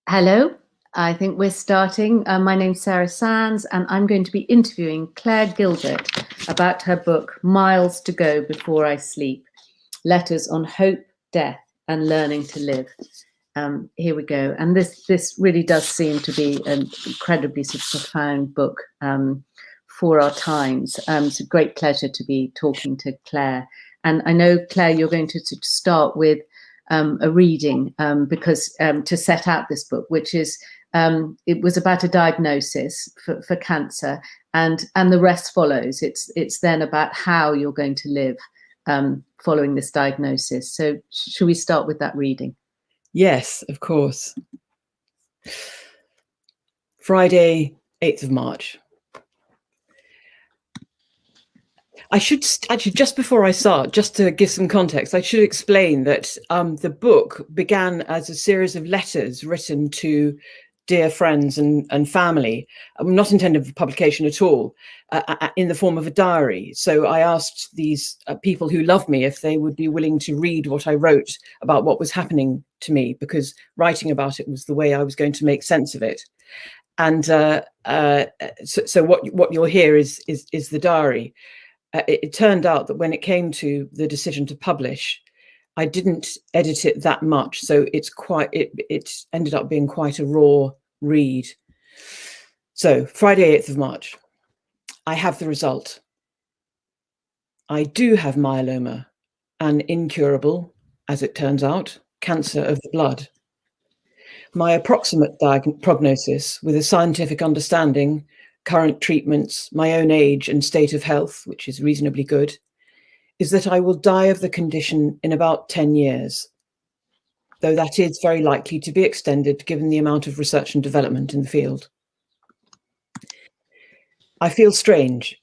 Hello, I think we're starting. My name's Sarah Sands, and I'm going to be interviewing Claire Gilbert about her book, Miles to Go Before I Sleep, Letters on Hope, Death, and Learning to Live. Here we go. And this really does seem to be an incredibly sort of profound book for our times. It's a great pleasure to be talking to Claire. And I know, Claire, you're going to sort of start with a reading because to set out this book, which is it was about a diagnosis for cancer, and the rest follows. It's then about how you're going to live following this diagnosis. So should we start with that reading? Yes, of course. Friday, 8th of March. I should actually, just before I start, just to give some context, I should explain that the book began as a series of letters written to dear friends and family, not intended for publication at all, in the form of a diary. So I asked these people who love me if they would be willing to read what I wrote about what was happening to me, because writing about it was the way I was going to make sense of it. And so what you'll hear is the diary. It turned out that when it came to the decision to publish, I didn't edit it that much, so it ended up being quite a raw read. So Friday, 8th of March, I have the result. I do have myeloma, an incurable, as it turns out, cancer of the blood. My approximate prognosis, with a scientific understanding, current treatments, my own age and state of health, which is reasonably good, is that I will die of the condition in about 10 years, though that is very likely to be extended given the amount of research and development in the field. I feel strange,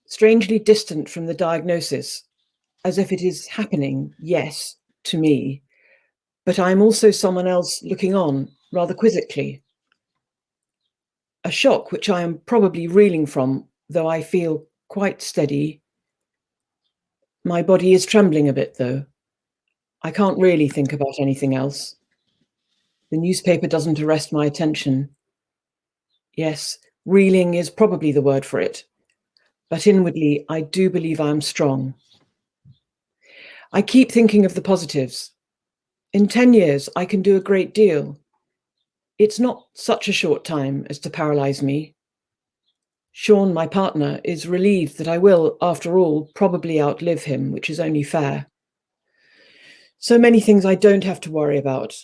strangely distant from the diagnosis, as if it is happening, yes, to me, but I am also someone else looking on rather quizzically. A shock which I am probably reeling from, though I feel quite steady. My body is trembling a bit, though. I can't really think about anything else. The newspaper doesn't arrest my attention. Yes, reeling is probably the word for it, but inwardly I do believe I am strong. I keep thinking of the positives. In 10 years, I can do a great deal. It's not such a short time as to paralyze me. Sean, my partner, is relieved that I will, after all, probably outlive him, which is only fair. So many things I don't have to worry about.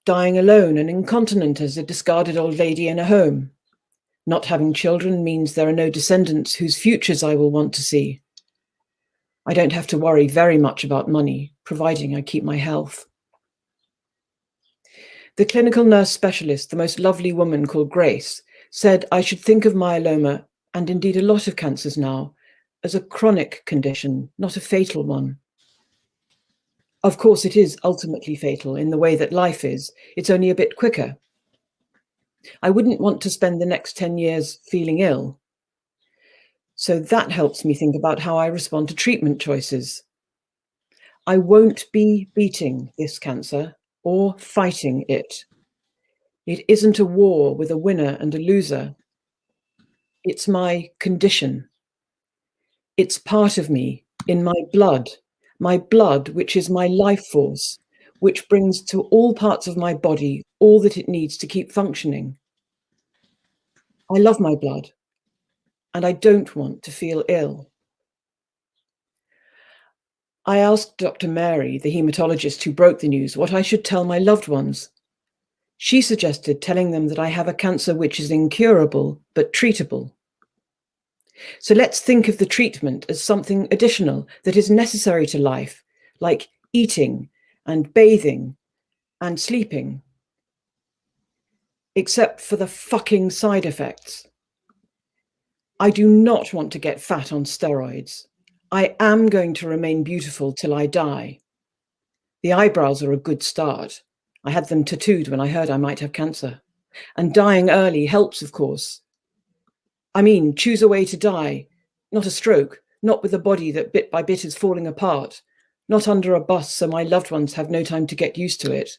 Dying alone and incontinent as a discarded old lady in a home. Not having children means there are no descendants whose futures I will want to see. I don't have to worry very much about money, providing I keep my health. The clinical nurse specialist, the most lovely woman called Grace, said I should think of myeloma, and indeed a lot of cancers now, as a chronic condition, not a fatal one. Of course, it is ultimately fatal in the way that life is. It's only a bit quicker. I wouldn't want to spend the next 10 years feeling ill. So that helps me think about how I respond to treatment choices. I won't be beating this cancer or fighting it. It isn't a war with a winner and a loser. It's my condition. It's part of me, in my blood, which is my life force, which brings to all parts of my body all that it needs to keep functioning. I love my blood, and I don't want to feel ill. I asked Dr. Mary, the hematologist who broke the news, what I should tell my loved ones. She suggested telling them that I have a cancer which is incurable, but treatable. So let's think of the treatment as something additional that is necessary to life, like eating and bathing and sleeping. Except for the fucking side effects. I do not want to get fat on steroids. I am going to remain beautiful till I die. The eyebrows are a good start. I had them tattooed when I heard I might have cancer. And dying early helps, of course. I mean, choose a way to die. Not a stroke, not with a body that bit by bit is falling apart, not under a bus so my loved ones have no time to get used to it.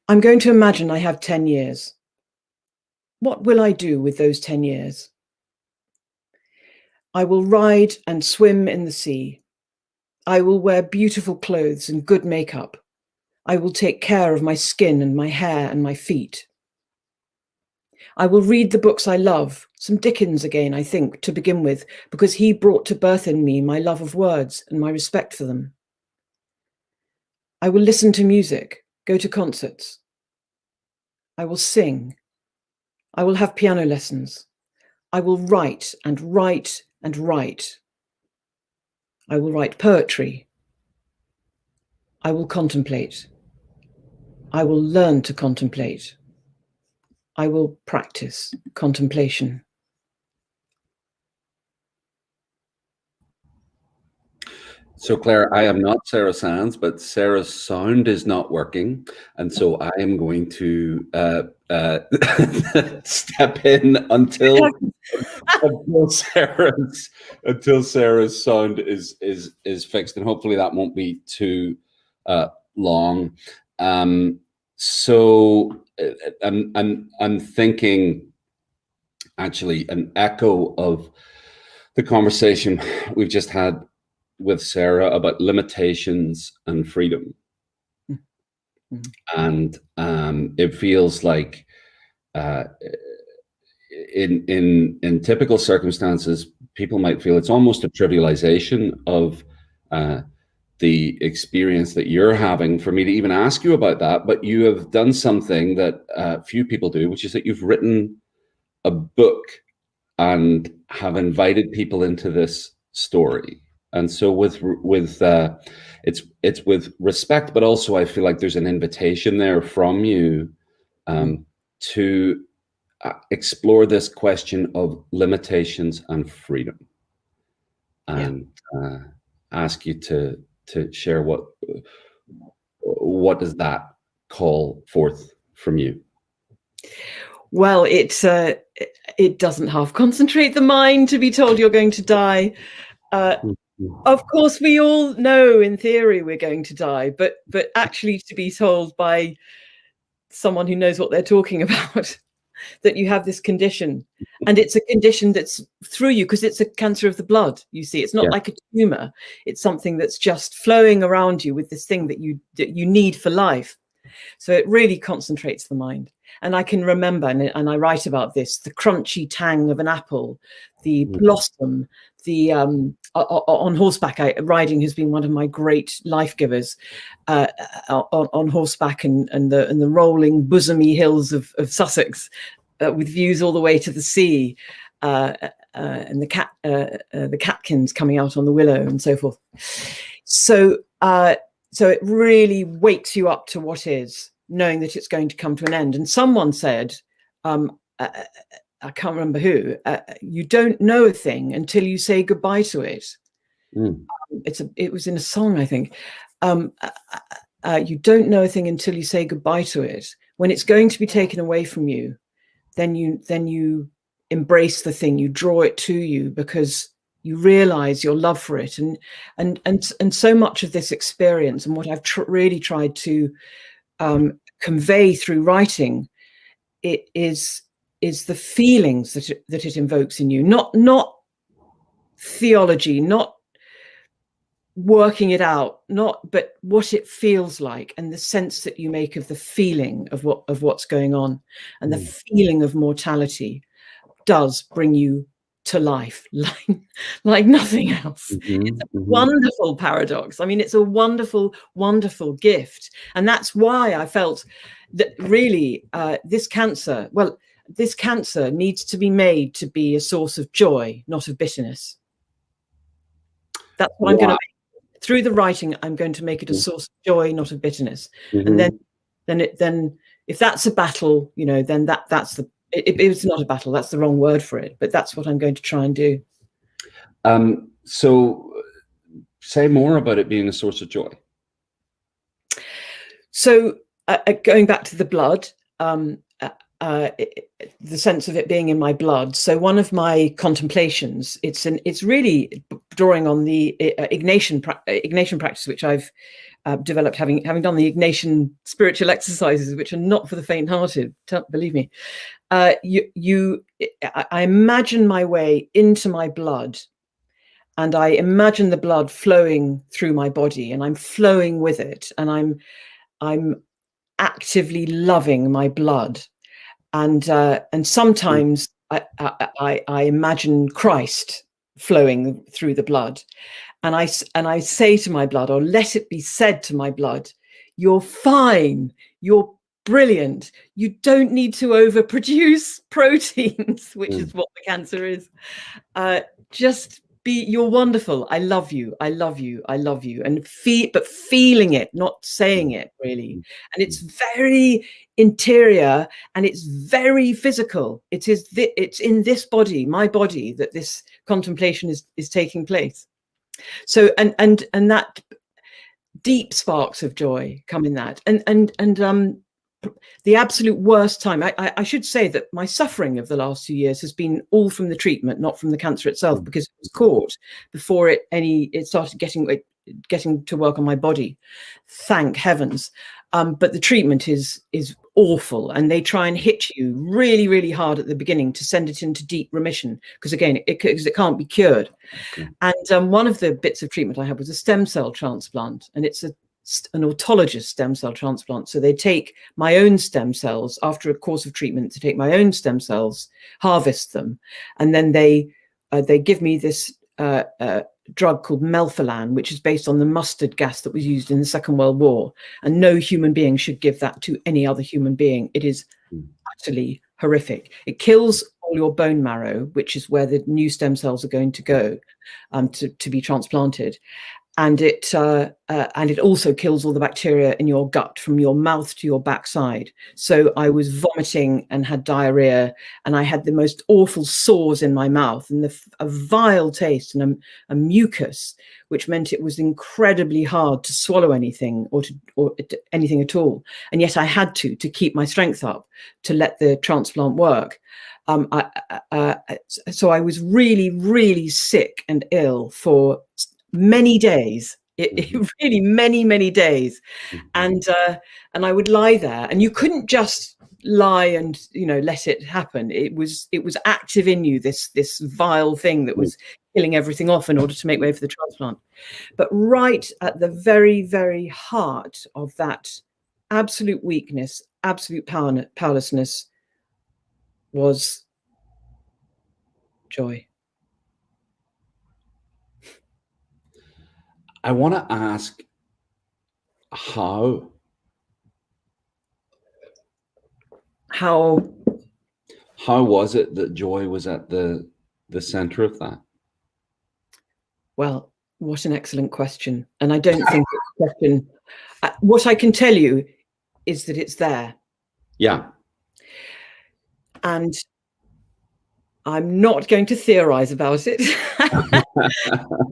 I'm going to imagine I have 10 years. What will I do with those 10 years? I will ride and swim in the sea. I will wear beautiful clothes and good makeup. I will take care of my skin and my hair and my feet. I will read the books I love, some Dickens again, I think, to begin with, because he brought to birth in me my love of words and my respect for them. I will listen to music, go to concerts. I will sing. I will have piano lessons. I will write and write and write. I will write poetry. I will contemplate. I will learn to contemplate. I will practice contemplation. So, Claire, I am not Sarah Sands, but Sarah's sound is not working. And so I am going to step in until Sarah's sound is fixed. And hopefully that won't be too long. So I'm thinking actually an echo of the conversation we've just had with Sarah about limitations and freedom. Mm-hmm. And it feels like in typical circumstances, people might feel it's almost a trivialization of the experience that you're having for me to even ask you about that. But you have done something that few people do, which is that you've written a book and have invited people into this story. And so it's with respect, but also I feel like there's an invitation there from you to explore this question of limitations and freedom, and ask you to share what does that call forth from you? Well, it doesn't half concentrate the mind to be told you're going to die. Of course, we all know in theory we're going to die, but actually to be told by someone who knows what they're talking about that you have this condition, and it's a condition that's through you because it's a cancer of the blood. You see, it's not like a tumor. It's something that's just flowing around you with this thing that you need for life. So it really concentrates the mind. And I can remember, and I write about this, the crunchy tang of an apple, the blossom, the on horseback riding has been one of my great life givers, on horseback and the rolling bosomy hills of Sussex, with views all the way to the sea, and the catkins coming out on the willow and so forth. So it really wakes you up to what is, knowing that it's going to come to an end. And someone said, I can't remember who, you don't know a thing until you say goodbye to it. It was in a song, I think. You don't know a thing until you say goodbye to it. When it's going to be taken away from you, then you embrace the thing, you draw it to you because you realize your love for it. And so much of this experience and what I've really tried to convey through writing, it is the feelings that it invokes in you, not theology, not working it out, but what it feels like, and the sense that you make of the feeling of what's going on, and the feeling of mortality does bring you to life like nothing else. It's a wonderful paradox. I mean, it's a wonderful, wonderful gift. And that's why I felt that really this cancer needs to be made to be a source of joy, not of bitterness. That's what I'm going to make. Through the writing, I'm going to make it a source of joy, not of bitterness. And then if that's a battle, then that's the, it's not a battle, that's the wrong word for it, but that's what I'm going to try and do. So say more about it being a source of joy. So going back to the blood, the sense of it being in my blood. So one of my contemplations, it's really drawing on the Ignatian practice, which I've developed having done the Ignatian spiritual exercises, which are not for the faint-hearted, believe me. I imagine my way into my blood, and I imagine the blood flowing through my body, and I'm flowing with it, and I'm actively loving my blood. And sometimes I imagine Christ flowing through the blood, and I say to my blood, or let it be said to my blood, "You're fine. You're brilliant. You don't need to overproduce proteins," which is what the cancer is. You're wonderful. I love you. I love you. I love you. And feeling it, not saying it really. And it's very interior, and it's very physical. It's in this body, my body, that this contemplation is taking place. So, and that deep sparks of joy come in that. And the absolute worst time, I should say that my suffering of the last 2 years has been all from the treatment, not from the cancer itself, because it was caught before it started getting to work on my body, thank heavens. But the treatment is awful, and they try and hit you really, really hard at the beginning to send it into deep remission, because again, it can't be cured. Okay. And one of the bits of treatment I had was a stem cell transplant, and it's an autologous stem cell transplant. So they take my own stem cells after a course of treatment, to take my own stem cells, harvest them, and then they give me this drug called melphalan, which is based on the mustard gas that was used in the Second World War, and no human being should give that to any other human being. It is utterly horrific. It kills all your bone marrow, which is where the new stem cells are going to go to be transplanted. And it also kills all the bacteria in your gut from your mouth to your backside. So I was vomiting and had diarrhea, and I had the most awful sores in my mouth, and a vile taste, and a mucus, which meant it was incredibly hard to swallow anything or anything at all. And yet I had to keep my strength up to let the transplant work. So I was really, really sick and ill for many days, really many days. And I would lie there, and you couldn't just lie and let it happen. It was active in you, this vile thing that was killing everything off in order to make way for the transplant. But right at the very, very heart of that absolute weakness, absolute powerlessness, was joy. I want to ask, how was it that joy was at the center of that? Well, what an excellent question. And I don't think it's a question. What I can tell you is that it's there. Yeah. And I'm not going to theorize about it. I'm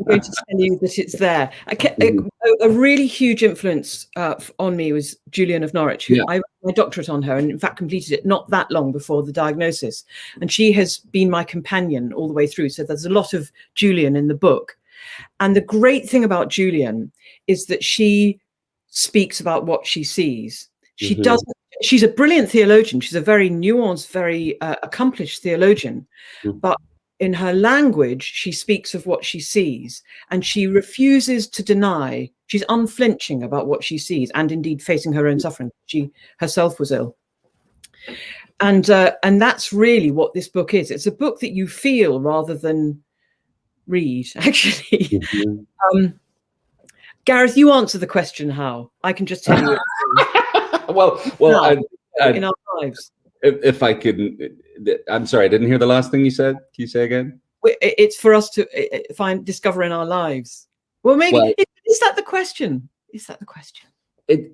going to tell you that it's there. A really huge influence on me was Julian of Norwich, who I wrote my doctorate on her, and in fact completed it not that long before the diagnosis. And she has been my companion all the way through. So there's a lot of Julian in the book. And the great thing about Julian is that she speaks about what she sees. She doesn't. She's a brilliant theologian. She's a very nuanced, very accomplished theologian. But in her language, she speaks of what she sees, and she refuses to deny. She's unflinching about what she sees, and indeed facing her own suffering. She herself was ill. And that's really what this book is. It's a book that you feel rather than read, actually. Gareth, you answer the question how. I can just tell you. well, in our lives. If I could, I'm sorry, I didn't hear the last thing you said. Can you say again? It's for us to discover in our lives. Well, maybe is that the question? Is that the question? It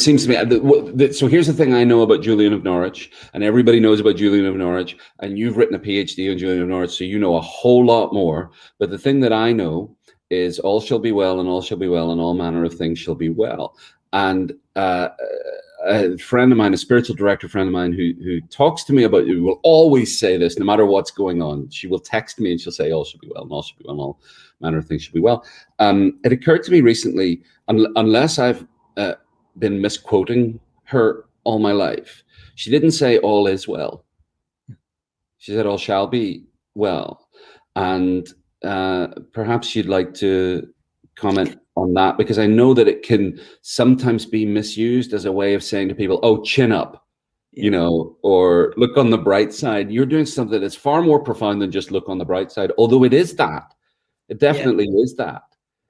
seems to me. So here's the thing I know about Julian of Norwich, and everybody knows about Julian of Norwich, and you've written a PhD on Julian of Norwich, so you know a whole lot more. But the thing that I know is all shall be well, and all shall be well, and all manner of things shall be well. And a friend of mine, a spiritual director friend of mine, who talks to me about, who will always say this, no matter what's going on. She will text me and she'll say, all should be well, and all should be well, and all manner of things should be well. It occurred to me recently, unless I've been misquoting her all my life, she didn't say all is well. She said all shall be well. And perhaps you'd like to comment on that, because I know that it can sometimes be misused as a way of saying to people, oh, chin up, you know, or look on the bright side. You're doing something that's far more profound than just look on the bright side, although it is that. It definitely is that.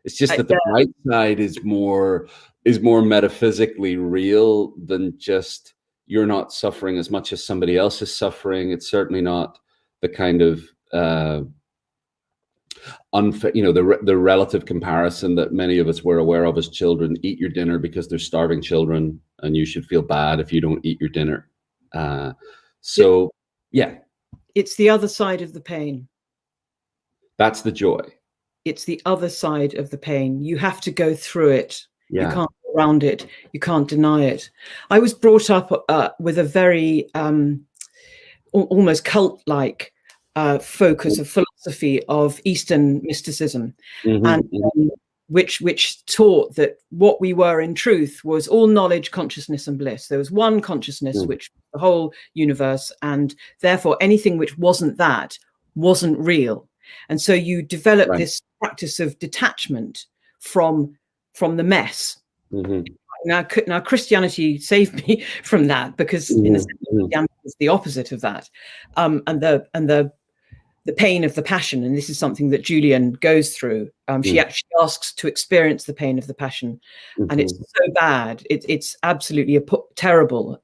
It's just that the bright side is more metaphysically real than just you're not suffering as much as somebody else is suffering. It's certainly not the kind of you know, the relative comparison that many of us were aware of as children. Eat your dinner because there's starving children, and you should feel bad if you don't eat your dinner. So yeah, it's the other side of the pain. That's the joy. It's the other side of the pain. You have to go through it. Yeah. You can't go around it. You can't deny it. I was brought up with a very almost cult-like focus of philosophy of Eastern mysticism, and which taught that what we were in truth was all knowledge, consciousness, and bliss. There was one consciousness, which was the whole universe, and therefore anything which wasn't that wasn't real. And so you develop this practice of detachment from the mess. Now Christianity saved me from that, because in a sense, Christianity is the opposite of that, and the pain of the passion. And this is something that Julian goes through. She actually asks to experience the pain of the passion, and it's so bad. It's absolutely terrible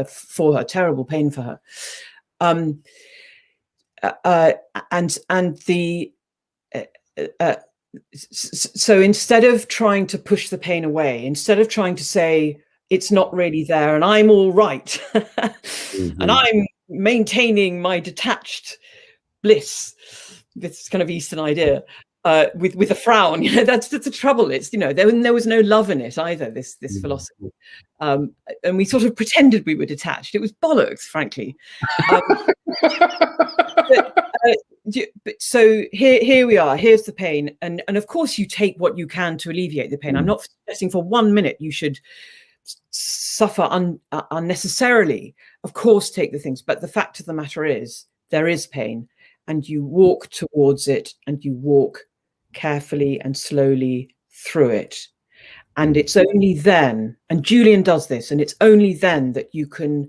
for her, terrible pain for her. So instead of trying to push the pain away, instead of trying to say it's not really there and I'm all right, and I'm maintaining my detached bliss, this kind of Eastern idea, with a frown, you know, that's the trouble. It's, you know, there was no love in it either, this philosophy, and we sort of pretended we were detached. It was bollocks, frankly. So here we are. Here's the pain, and of course you take what you can to alleviate the pain. I'm not suggesting for 1 minute you should suffer unnecessarily. Of course, take the things, but the fact of the matter is there is pain, and you walk towards it, and you walk carefully and slowly through it. And it's only then, and Julian does this, and it's only then that you can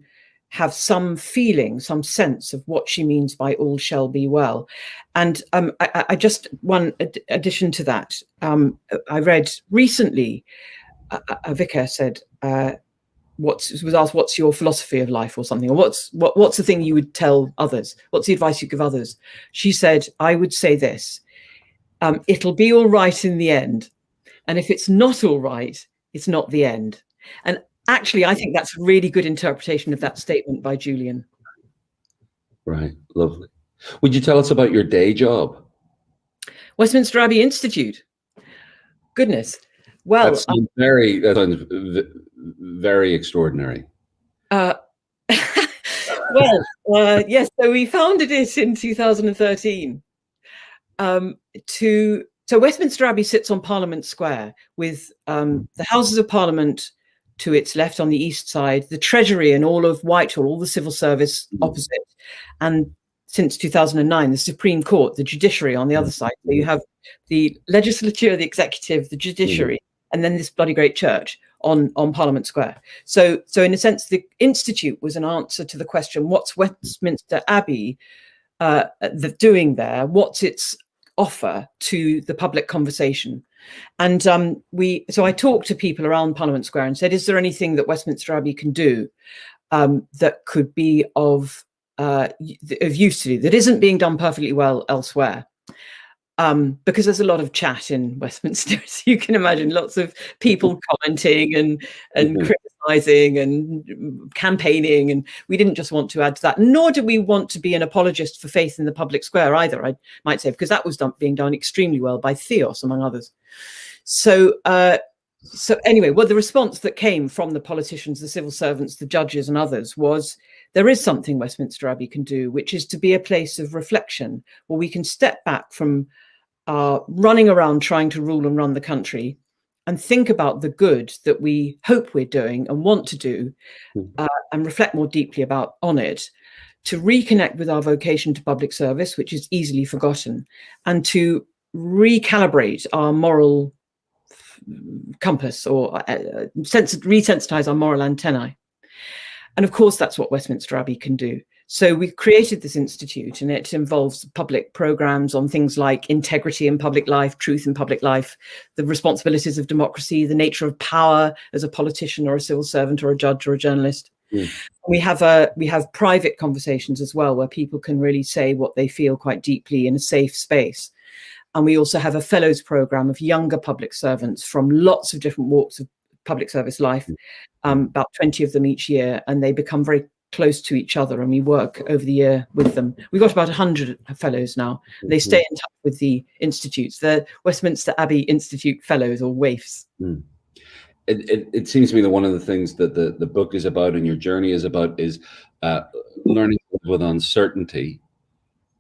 have some feeling, some sense of what she means by all shall be well. And I just, one addition to that, I read recently, a vicar said, was asked, what's your philosophy of life or something, or what's the thing you would tell others? What's the advice you give others? She said, I would say this, it'll be all right in the end. And if it's not all right, it's not the end. And actually, I think that's a really good interpretation of that statement by Julian. Right, lovely. Would you tell us about your day job? Westminster Abbey Institute. Goodness. Well, that sounds very extraordinary. Yes, so we founded it in 2013. So Westminster Abbey sits on Parliament Square with the Houses of Parliament to its left on the east side, the Treasury and all of Whitehall, all the civil service opposite, and since 2009, the Supreme Court, the judiciary on the other side. So you have the legislature, the executive, the judiciary, and then this bloody great church on Parliament Square. So in a sense, the Institute was an answer to the question, what's Westminster Abbey doing there? What's its offer to the public conversation? And so I talked to people around Parliament Square and said, is there anything that Westminster Abbey can do that could be of use to you, that isn't being done perfectly well elsewhere? Because there's a lot of chat in Westminster, as you can imagine, lots of people commenting and criticising and campaigning, and we didn't just want to add to that, nor did we want to be an apologist for faith in the public square either, I might say, because that was being done extremely well by Theos, among others. So So anyway, well, the response that came from the politicians, the civil servants, the judges and others was, there is something Westminster Abbey can do, which is to be a place of reflection where we can step back from running around trying to rule and run the country and think about the good that we hope we're doing and want to do, and reflect more deeply on it, to reconnect with our vocation to public service, which is easily forgotten, and to recalibrate our moral compass, or resensitize our moral antennae. And of course, that's what Westminster Abbey can do. So we've created this institute, and it involves public programs on things like integrity in public life, truth in public life, the responsibilities of democracy, the nature of power as a politician or a civil servant or a judge or a journalist. We have private conversations as well, where people can really say what they feel quite deeply in a safe space. And we also have a fellows program of younger public servants from lots of different walks of public service life, about 20 of them each year, and they become very close to each other, and we work over the year with them. We've got about 100 fellows now. They stay in touch with the institutes. They're Westminster Abbey Institute Fellows, or WAIFs. It seems to me that one of the things that the book is about and your journey is about is learning to live with uncertainty.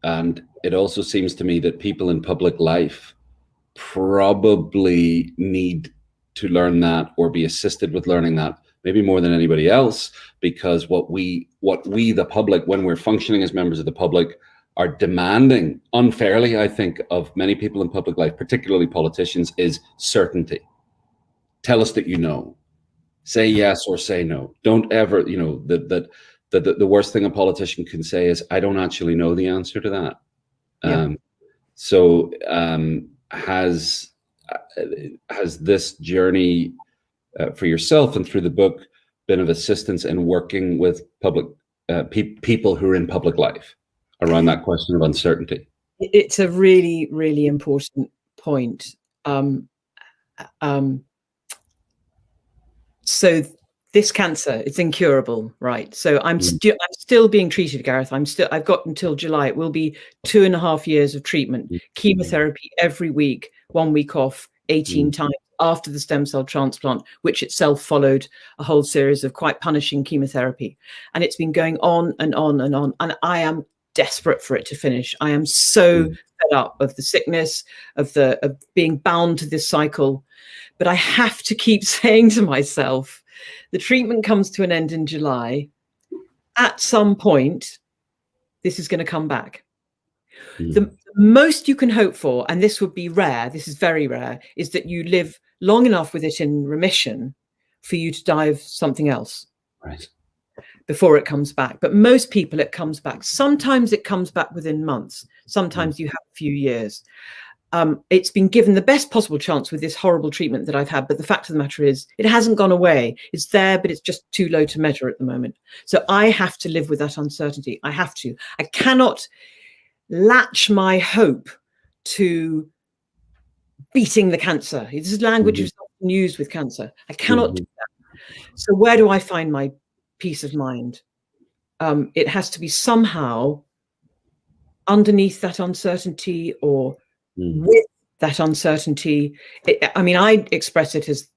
And it also seems to me that people in public life probably need to learn that, or be assisted with learning that, maybe more than anybody else, because what we the public, when we're functioning as members of the public, are demanding unfairly, I think, of many people in public life, particularly politicians, is certainty. Tell us that you know. Say yes or say no. Don't ever, that the worst thing a politician can say is, I don't actually know the answer to that. Has this journey for yourself and through the book been of assistance in working with public people who are in public life around that question of uncertainty? It's a really, really important point. So this cancer, it's incurable, right? So I'm still being treated, Gareth. I've got until July. It will be 2.5 years of treatment, chemotherapy every week, 1 week off, 18 times after the stem cell transplant, which itself followed a whole series of quite punishing chemotherapy. And it's been going on and on and on. And I am desperate for it to finish. I am so fed up of the sickness, of being bound to this cycle. But I have to keep saying to myself, the treatment comes to an end in July. At some point, this is going to come back. The most you can hope for, and this would be rare, this is very rare, is that you live long enough with it in remission for you to die of something else. Right. Before it comes back. But most people, it comes back. Sometimes it comes back within months. Sometimes you have a few years. It's been given the best possible chance with this horrible treatment that I've had. But the fact of the matter is, it hasn't gone away. It's there, but it's just too low to measure at the moment. So I have to live with that uncertainty. I have to. I cannot latch my hope to beating the cancer. This is language is often used with cancer. I cannot do that. So where do I find my peace of mind? It has to be somehow underneath that uncertainty, or with that uncertainty. I express it as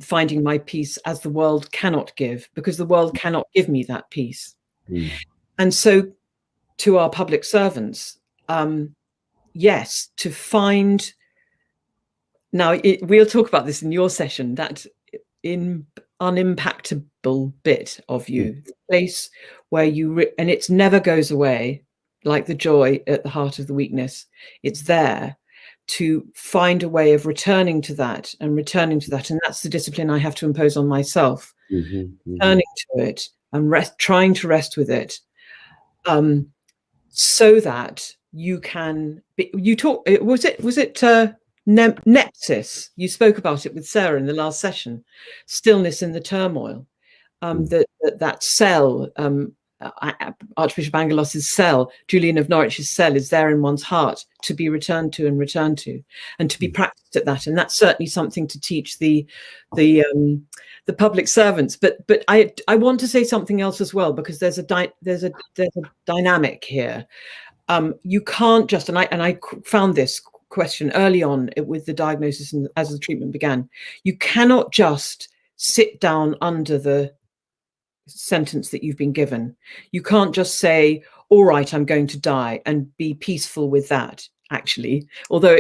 finding my peace as the world cannot give, because the world cannot give me that peace. And so to our public servants, yes, to find, now we'll talk about this in your session, that unimpactable bit of you, the place where and it never goes away, like the joy at the heart of the weakness. It's there, to find a way of returning to that. And that's the discipline I have to impose on myself, turning to it and trying to rest with it, so that you can was it nepsis? You spoke about it with Sarah in the last session, stillness in the turmoil. That cell, Archbishop Angelos's cell, Julian of Norwich's cell, is there in one's heart, to be returned to and to be practiced at that. And that's certainly something to teach the public servants. But I want to say something else as well, because there's a dynamic here. You can't just, and I found this question early on with the diagnosis and as the treatment began. You cannot just sit down under the sentence that you've been given. You can't just say, all right, I'm going to die, and be peaceful with that, actually. Although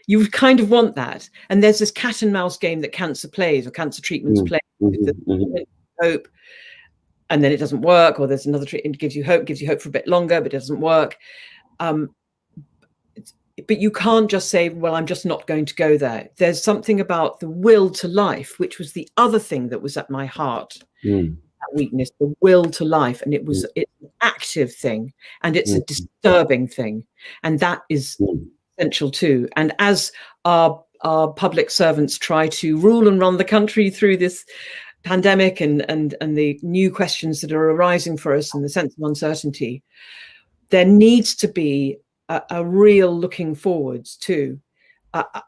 you kind of want that. And there's this cat and mouse game that cancer plays, or cancer treatments play, with the hope, and then it doesn't work, or there's another treatment, gives you hope for a bit longer, but it doesn't work. But you can't just say, well, I'm just not going to go there. There's something about the will to life, which was the other thing that was at my heart. That weakness, the will to life. And it's an active thing, and it's a disturbing thing. And that is essential too. And as our public servants try to rule and run the country through this pandemic and the new questions that are arising for us and the sense of uncertainty, there needs to be a real looking forwards too.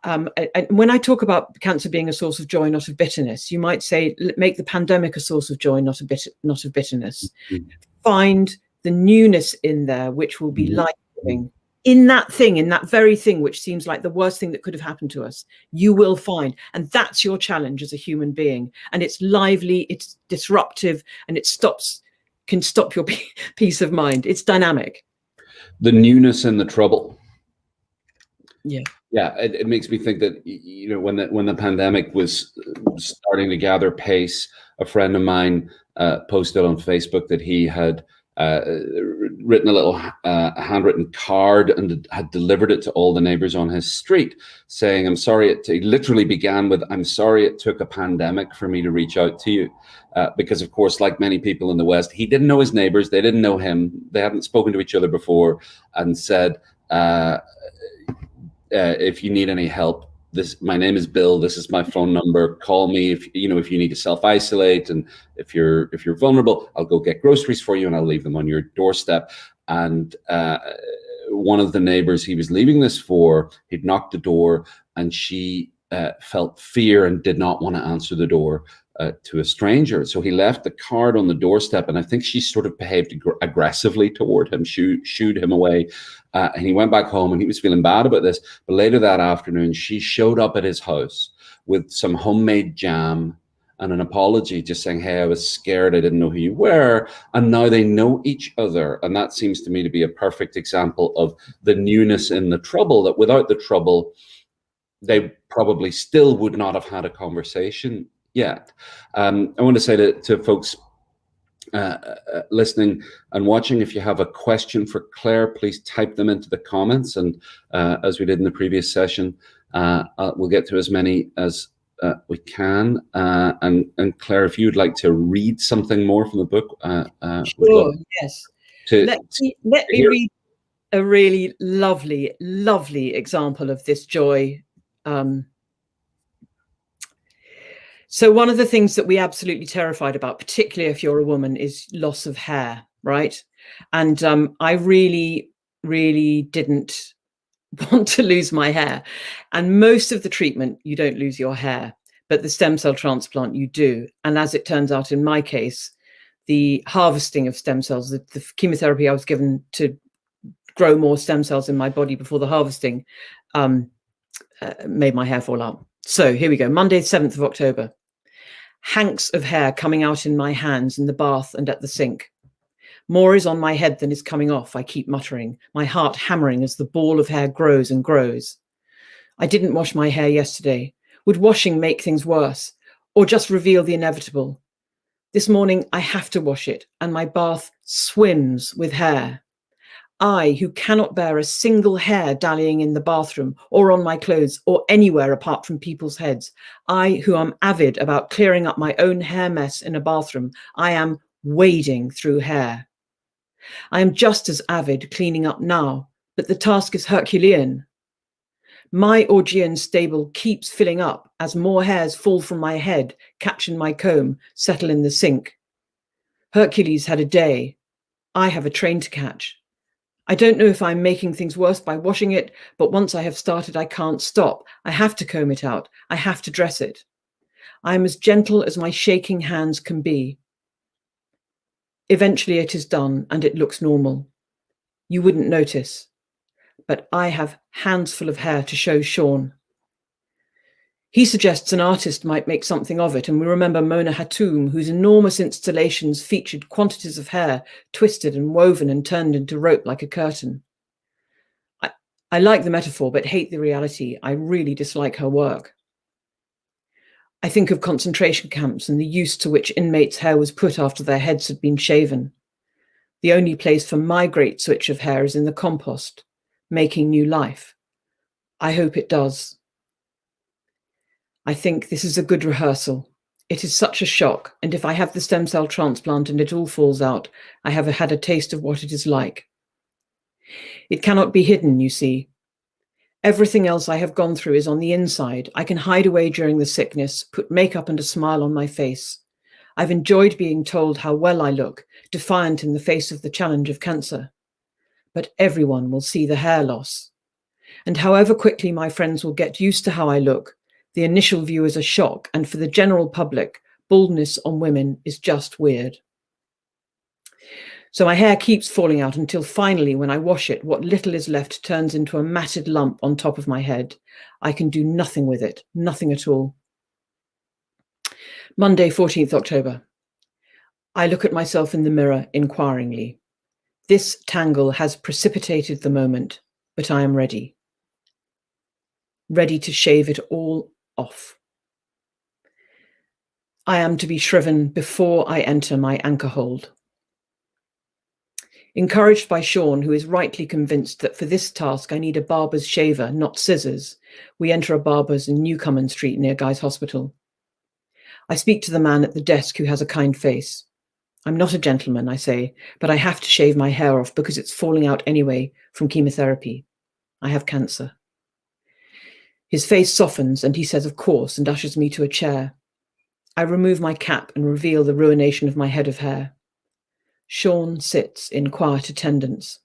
And when I talk about cancer being a source of joy, not of bitterness, you might say, make the pandemic a source of joy, not of bitterness. Find the newness in there, which will be life-giving. In that very thing, which seems like the worst thing that could have happened to us, you will find. And that's your challenge as a human being. And it's lively, it's disruptive, and it can stop your peace of mind. It's dynamic. The newness in the trouble. Yeah, it makes me think that, you know, when the pandemic was starting to gather pace, a friend of mine posted on Facebook that he had written a little handwritten card and had delivered it to all the neighbors on his street, saying, I'm sorry, it literally began with, I'm sorry it took a pandemic for me to reach out to you. Because, of course, like many people in the West, he didn't know his neighbors, they didn't know him, they hadn't spoken to each other before, and said, if you need any help, my name is Bill, this is my phone number, call me if you need to self-isolate, and if you're vulnerable, I'll go get groceries for you and I'll leave them on your doorstep. And one of the neighbors he was leaving this for, he'd knocked the door, and she felt fear and did not want to answer the door to a stranger. So he left the card on the doorstep, and I think she sort of behaved aggressively toward him, shooed him away. And he went back home, and he was feeling bad about this. But later that afternoon, she showed up at his house with some homemade jam and an apology, just saying, hey, I was scared, I didn't know who you were. And now they know each other. And that seems to me to be a perfect example of the newness in the trouble, that without the trouble, they probably still would not have had a conversation yet. I want to say to folks listening and watching, if you have a question for Claire, please type them into the comments, and as we did in the previous session, we'll get to as many as we can. And Claire, if you'd like to read something more from the book, sure, yes. Let me read a really lovely example of this joy. So one of the things that we're absolutely terrified about, particularly if you're a woman, is loss of hair, right? And I really didn't want to lose my hair. And most of the treatment, you don't lose your hair, but the stem cell transplant, you do. And as it turns out, in my case, the harvesting of stem cells, the chemotherapy I was given to grow more stem cells in my body before the harvesting, made my hair fall out. So here we go, Monday, 7th of October. Hanks of hair coming out in my hands in the bath and at the sink. More is on my head than is coming off, I keep muttering, my heart hammering as the ball of hair grows and grows. I didn't wash my hair yesterday. Would washing make things worse, or just reveal the inevitable? This morning I have to wash it, and my bath swims with hair. I, who cannot bear a single hair dallying in the bathroom or on my clothes or anywhere apart from people's heads. I, who am avid about clearing up my own hair mess in a bathroom. I am wading through hair. I am just as avid cleaning up now, but the task is Herculean. My Augean stable keeps filling up as more hairs fall from my head, catch in my comb, settle in the sink. Hercules had a day. I have a train to catch. I don't know if I'm making things worse by washing it, but once I have started, I can't stop. I have to comb it out. I have to dress it. I am as gentle as my shaking hands can be. Eventually it is done and it looks normal. You wouldn't notice. but I have hands full of hair to show Sean. He suggests an artist might make something of it, and we remember Mona Hatoum, whose enormous installations featured quantities of hair twisted and woven and turned into rope like a curtain. I like the metaphor, but hate the reality. I really dislike her work. I think of concentration camps and the use to which inmates' hair was put after their heads had been shaven. The only place for my great switch of hair is in the compost, making new life. I hope it does. I think this is a good rehearsal. It is such a shock, and if I have the stem cell transplant and it all falls out, I have had a taste of what it is like. It cannot be hidden, you see. Everything else I have gone through is on the inside. I can hide away during the sickness, put makeup and a smile on my face. I've enjoyed being told how well I look, defiant in the face of the challenge of cancer. But everyone will see the hair loss. And however quickly my friends will get used to how I look, the initial view is a shock, and for the general public, baldness on women is just weird. So my hair keeps falling out until finally, when I wash it, what little is left turns into a matted lump on top of my head. I can do nothing with it, nothing at all. Monday, 14th October. I look at myself in the mirror inquiringly. This tangle has precipitated the moment, but I am ready. Ready to shave it all off. I am to be shriven before I enter my anchor hold. Encouraged by Sean, who is rightly convinced that for this task I need a barber's shaver, not scissors, we enter a barber's in Newcomen Street near Guy's Hospital. I speak to the man at the desk who has a kind face. I'm not a gentleman, I say, but I have to shave my hair off because it's falling out anyway from chemotherapy. I have cancer. His face softens and he says, of course, and ushers me to a chair. I remove my cap and reveal the ruination of my head of hair. Sean sits in quiet attendance.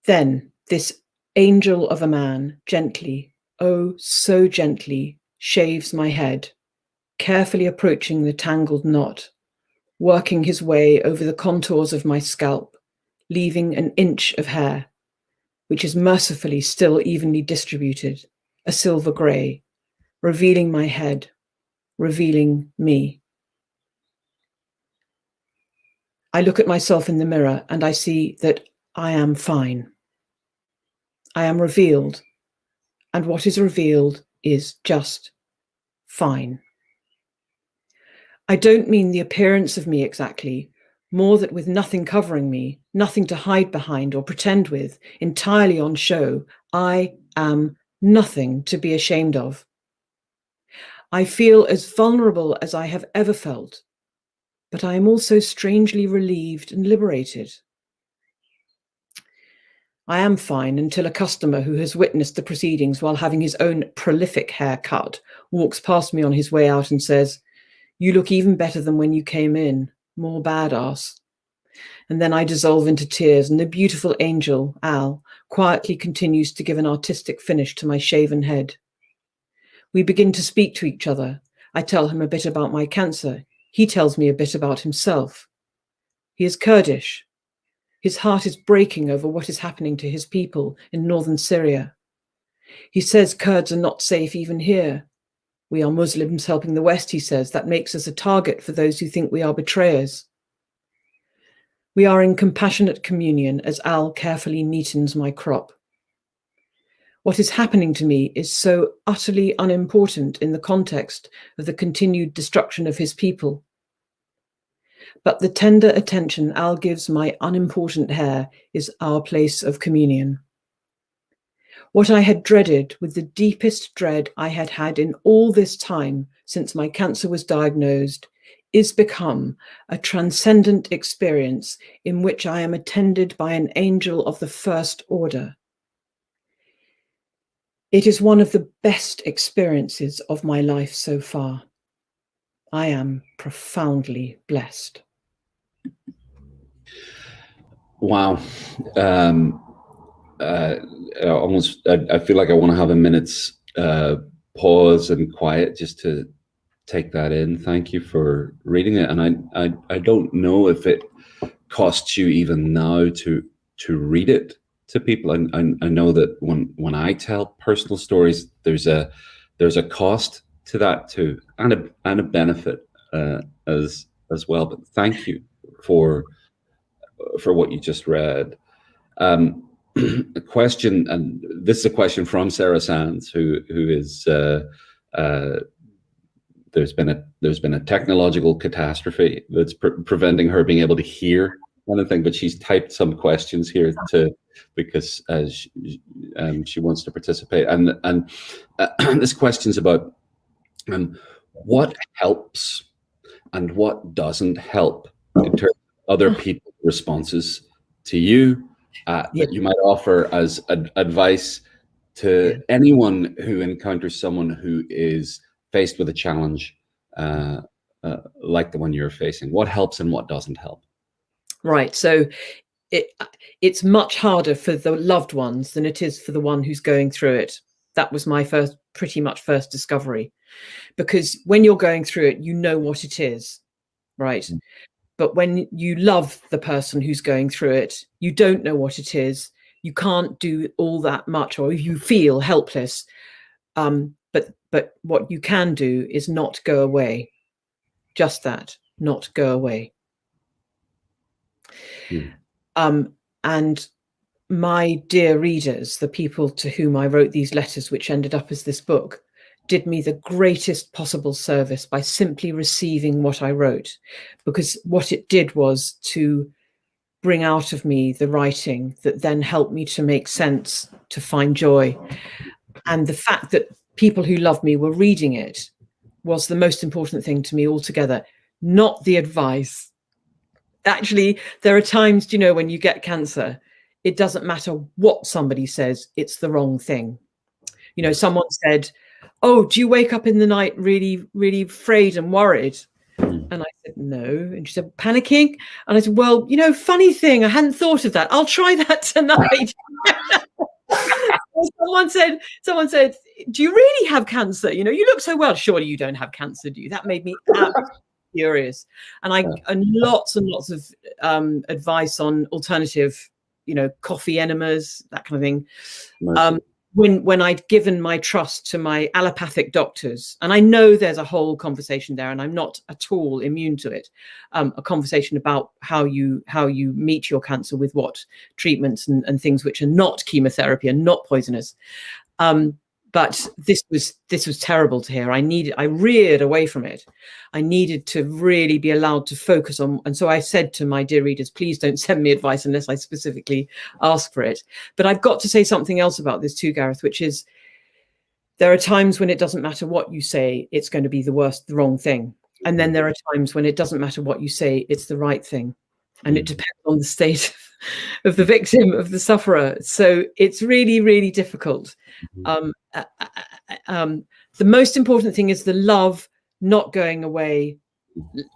Then this angel of a man gently, oh so gently, shaves my head, carefully approaching the tangled knot, working his way over the contours of my scalp, leaving an inch of hair, which is mercifully still evenly distributed, a silver grey, revealing my head, revealing me. I look at myself in the mirror and I see that I am fine. I am revealed, and what is revealed is just fine. I don't mean the appearance of me exactly, more that with nothing covering me, nothing to hide behind or pretend with, entirely on show, I am nothing to be ashamed of. I feel as vulnerable as I have ever felt, but I am also strangely relieved and liberated. I am fine until a customer who has witnessed the proceedings while having his own prolific haircut walks past me on his way out and says, "You look even better than when you came in, more badass." And then I dissolve into tears, and the beautiful angel, Al, quietly continues to give an artistic finish to my shaven head. We begin to speak to each other. I tell him a bit about my cancer. He tells me a bit about himself. He is Kurdish. His heart is breaking over what is happening to his people in northern Syria. He says Kurds are not safe even here. We are Muslims helping the West, he says. That makes us a target for those who think we are betrayers. We are in compassionate communion as Al carefully neatens my crop. What is happening to me is so utterly unimportant in the context of the continued destruction of his people. But the tender attention Al gives my unimportant hair is our place of communion. What I had dreaded with the deepest dread I had had in all this time since my cancer was diagnosed is become a transcendent experience in which I am attended by an angel of the first order. It is one of the best experiences of my life so far. I am profoundly blessed. Wow. I feel like I want to have a minute's pause and quiet just to take that in. Thank you for reading it. And I don't know if it costs you even now to read it to people. And I know that when I tell personal stories, there's a cost to that too, and a benefit as well. But thank you for what you just read. A question, and this is a question from Sarah Sands, who is there's been a technological catastrophe that's preventing her being able to hear anything, but she's typed some questions here because she wants to participate, and this question's about what helps and what doesn't help in terms of other people's responses to you that you might offer as advice to anyone who encounters someone who is faced with a challenge like the one you're facing. What helps and what doesn't help? Right. So it's much harder for the loved ones than it is for the one who's going through it. That was my pretty much first discovery, because when you're going through it, you know what it is, right? Mm. But when you love the person who's going through it, you don't know what it is. You can't do all that much, or you feel helpless. But what you can do is not go away. Just that, not go away. Mm. And my dear readers, the people to whom I wrote these letters, which ended up as this book, did me the greatest possible service by simply receiving what I wrote, because what it did was to bring out of me the writing that then helped me to make sense, to find joy. And the fact that people who loved me were reading it was the most important thing to me altogether, not the advice. Actually, there are times, you know, when you get cancer, it doesn't matter what somebody says, it's the wrong thing. You know, someone said, "Oh, do you wake up in the night really, really afraid and worried?" And I said, "No." And she said, "Panicking?" And I said, "Well, you know, funny thing, I hadn't thought of that. I'll try that tonight." Someone said, "Do you really have cancer? You know, you look so well. Surely you don't have cancer, do you?" That made me absolutely furious. And lots and lots of advice on alternative, you know, coffee enemas, that kind of thing. When I'd given my trust to my allopathic doctors, and I know there's a whole conversation there, and I'm not at all immune to it, a conversation about how you meet your cancer with what treatments and things which are not chemotherapy and not poisonous. But this was terrible to hear. I reared away from it. I needed to really be allowed to focus on. And so I said to my dear readers, please don't send me advice unless I specifically ask for it. But I've got to say something else about this too, Gareth, which is there are times when it doesn't matter what you say, it's going to be the wrong thing. And then there are times when it doesn't matter what you say, it's the right thing. And it depends on the state of the victim, of the sufferer. So it's really, really difficult. The most important thing is the love, not going away,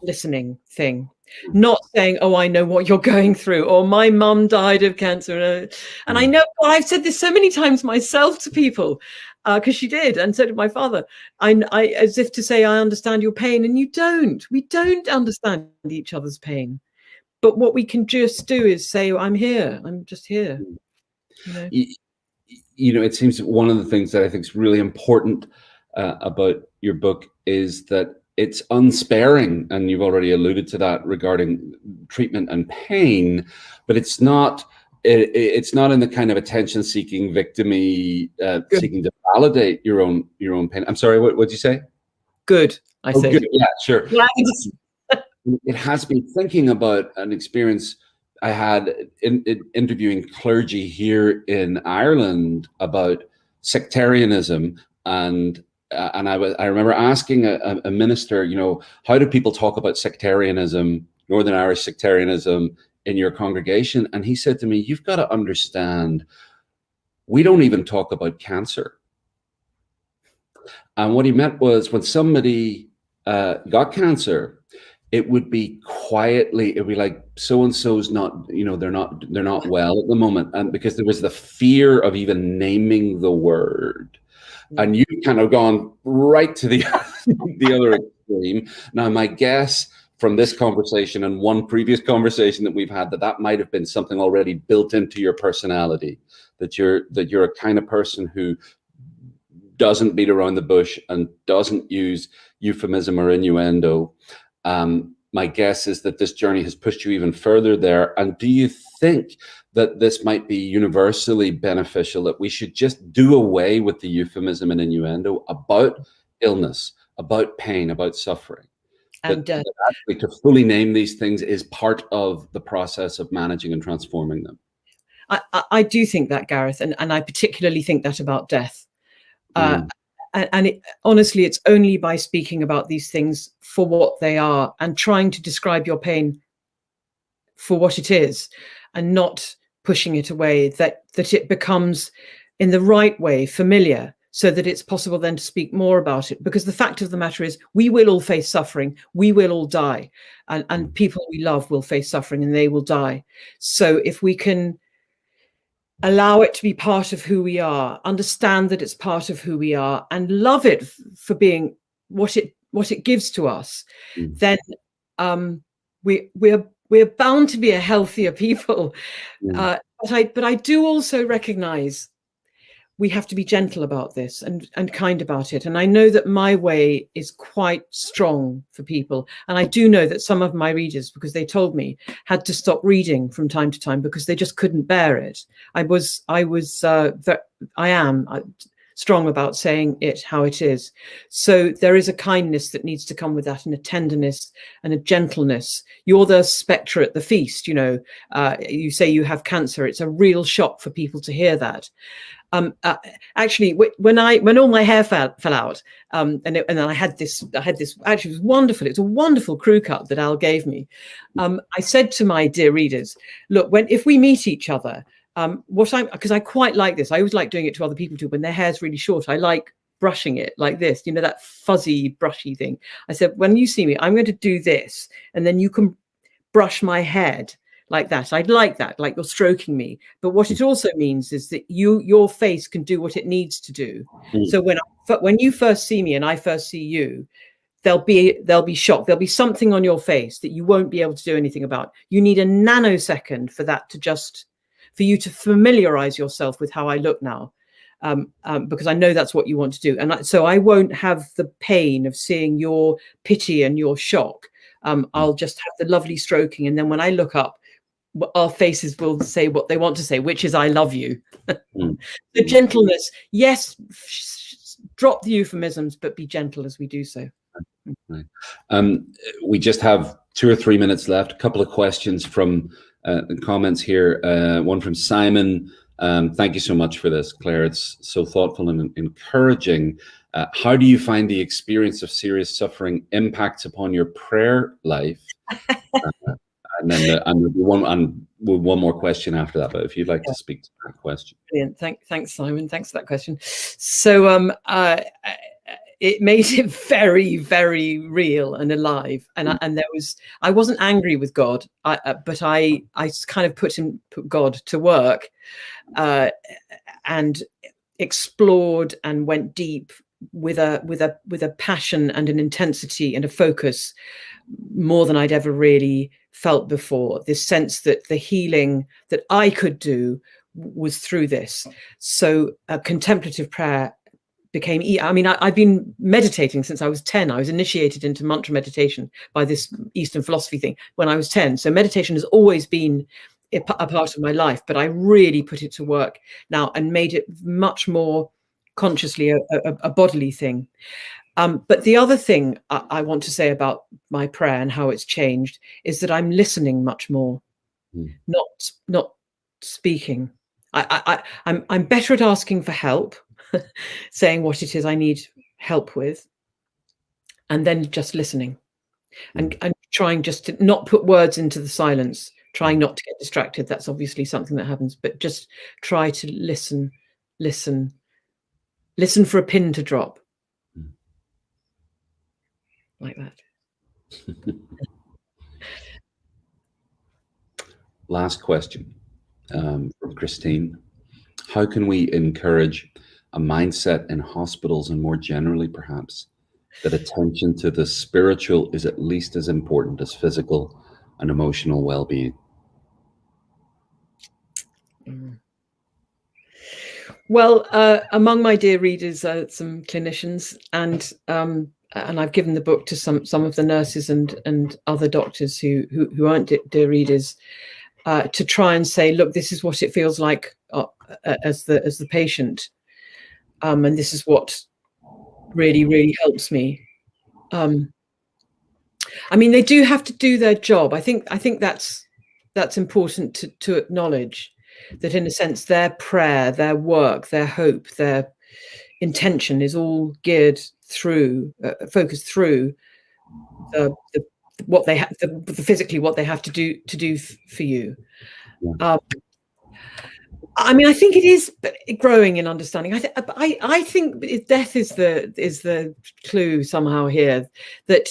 listening thing. Not saying, "Oh, I know what you're going through," or "My mum died of cancer." And I know, well, I've said this so many times myself to people, because she did, and so did my father. I as if to say, "I understand your pain," and you don't. We don't understand each other's pain. But what we can just do is say, "I'm here. I'm just here." You know, it seems one of the things that I think is really important about your book is that it's unsparing, and you've already alluded to that regarding treatment and pain. But it's not in the kind of attention-seeking, victim-y, seeking to validate your own pain. I'm sorry, what did you say? Good, I said. Good. Yeah, sure. It has been thinking about an experience I had in interviewing clergy here in Ireland about sectarianism, and I remember asking a minister, you know, how do people talk about sectarianism, Northern Irish sectarianism, in your congregation? And he said to me, "You've got to understand, we don't even talk about cancer." And what he meant was when somebody got cancer, it would be quietly, it'd be like, so-and-so's not, you know, they're not well at the moment. And because there was the fear of even naming the word. And you've kind of gone right to the other extreme. Now, my guess from this conversation and one previous conversation that we've had, that might have been something already built into your personality, that you're a kind of person who doesn't beat around the bush and doesn't use euphemism or innuendo. My guess is that this journey has pushed you even further there. And do you think that this might be universally beneficial, that we should just do away with the euphemism and innuendo about illness, about pain, about suffering? And that actually to fully name these things is part of the process of managing and transforming them. I do think that, Gareth, and I particularly think that about death. Honestly, it's only by speaking about these things for what they are and trying to describe your pain for what it is and not pushing it away, that it becomes in the right way familiar, so that it's possible then to speak more about it. Because the fact of the matter is, we will all face suffering, we will all die, and people we love will face suffering and they will die. So if we can allow it to be part of who we are, understand that it's part of who we are, and love it for being what it gives to us, then we're bound to be a healthier people. But I do also recognize we have to be gentle about this and kind about it. And I know that my way is quite strong for people. And I do know that some of my readers, because they told me, had to stop reading from time to time because they just couldn't bear it. I am strong about saying it how it is. So there is a kindness that needs to come with that, and a tenderness and a gentleness. You're the spectre at the feast, you know. You say you have cancer. It's a real shock for people to hear that. Actually, when all my hair fell out, and then I had this. Actually, it was wonderful. It's a wonderful crew cut that Al gave me. I said to my dear readers, look, if we meet each other, because I quite like this. I always like doing it to other people too. When their hair's really short, I like brushing it like this. You know, that fuzzy, brushy thing. I said, when you see me, I'm going to do this, and then you can brush my head like that. I'd like that, like you're stroking me. But what it also means is that your face can do what it needs to do. So when you first see me and I first see you, they'll be shocked. There'll be something on your face that you won't be able to do anything about. You need a nanosecond for that for you to familiarize yourself with how I look now, because I know that's what you want to do. And so I won't have the pain of seeing your pity and your shock. I'll just have the lovely stroking. And then when I look up, our faces will say what they want to say, which is, I love you. The gentleness, yes, drop the euphemisms, but be gentle as we do so. Right. We just have 2 or 3 minutes left. A couple of questions from comments here. One from Simon. Thank you so much for this, Claire. It's so thoughtful and encouraging. How do you find the experience of serious suffering impacts upon your prayer life? And then one more question after that, but if you'd like to speak to that question. Brilliant. Thanks, Simon. Thanks for that question. So it made it very, very real and alive. And I wasn't angry with God, but I kind of put God to work and explored and went deep with a passion and an intensity and a focus more than I'd ever really felt before. This sense that the healing that I could do was through this. So contemplative prayer became, I've been meditating since I was 10. I was initiated into mantra meditation by this Eastern philosophy thing when I was 10. So meditation has always been a part of my life, but I really put it to work now and made it much more consciously a bodily thing. But the other thing I want to say about my prayer and how it's changed is that I'm listening much more, not speaking. I'm better at asking for help, saying what it is I need help with, and then just listening and trying just to not put words into the silence, trying not to get distracted. That's obviously something that happens, but just try to listen for a pin to drop. Like that. Last question from Christine. How can we encourage a mindset in hospitals and more generally, perhaps, that attention to the spiritual is at least as important as physical and emotional well-being? Well, among my dear readers are some clinicians, and I've given the book to some of the nurses and other doctors who aren't dear readers, to try and say, look, this is what it feels like as the patient, and this is what really helps me. I mean, they do have to do their job. I think that's important to acknowledge, that in a sense their prayer, their work, their hope, their intention is all geared through, focused through what they have, physically what they have to do for you. Yeah. I mean, I think it is growing in understanding. I think death is the clue somehow here, that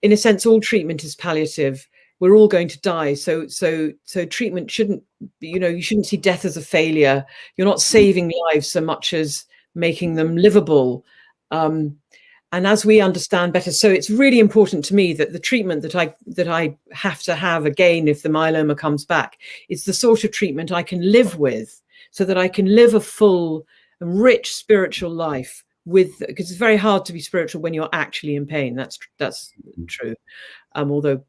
in a sense all treatment is palliative. We're all going to die, so treatment shouldn't, you shouldn't see death as a failure. You're not saving lives so much as making them livable. And as we understand better, so it's really important to me that the treatment that I have to have again if the myeloma comes back is the sort of treatment I can live with, so that I can live a full and rich spiritual life with, because it's very hard to be spiritual when you're actually in pain. That's true. Although,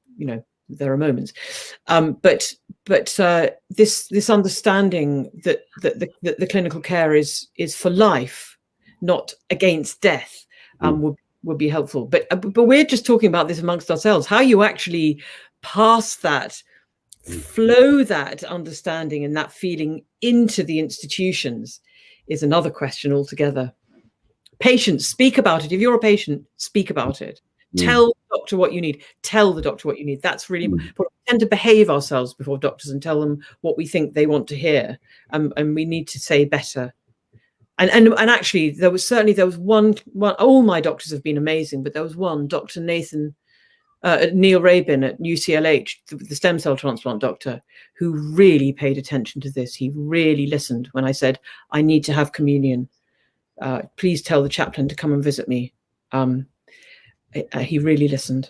there are moments, but this understanding that the clinical care is for life, not against death, would be helpful. But we're just talking about this amongst ourselves. How you actually pass that, flow that understanding and that feeling into the institutions is another question altogether. Patients, speak about it. If you're a patient, speak about it. Tell the doctor what you need. Tell the doctor what you need. That's really important. We tend to behave ourselves before doctors and tell them what we think they want to hear, and we need to say better. And actually, there was one. All my doctors have been amazing, but there was one, Dr. Neil Rabin at UCLH, the stem cell transplant doctor, who really paid attention to this. He really listened when I said, I need to have communion. Please tell the chaplain to come and visit me. He really listened.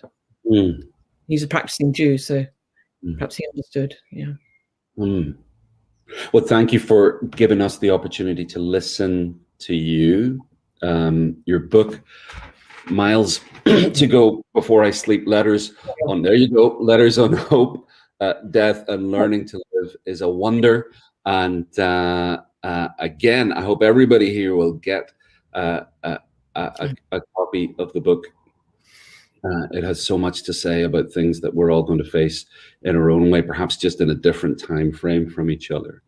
He's a practicing Jew, so perhaps he understood. Yeah. Well, thank you for giving us the opportunity to listen to you. Your book, Miles to Go Before I Sleep, Letters on, there you go, Letters on Hope, Death and Learning to Live, is a wonder. And again, I hope everybody here will get a copy of the book. It has so much to say about things that we're all going to face in our own way, perhaps just in a different time frame from each other.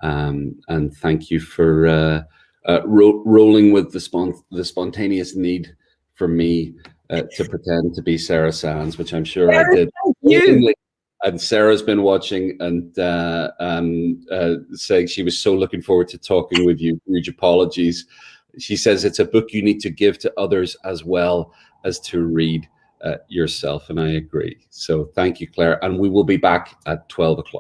And thank you for rolling with the spontaneous need for me to pretend to be Sarah Sands, which I'm sure I did. And Sarah's been watching and saying she was so looking forward to talking with you. Huge apologies. She says it's a book you need to give to others as well as to read yourself, and I agree. So thank you, Claire, and we will be back at 12 o'clock.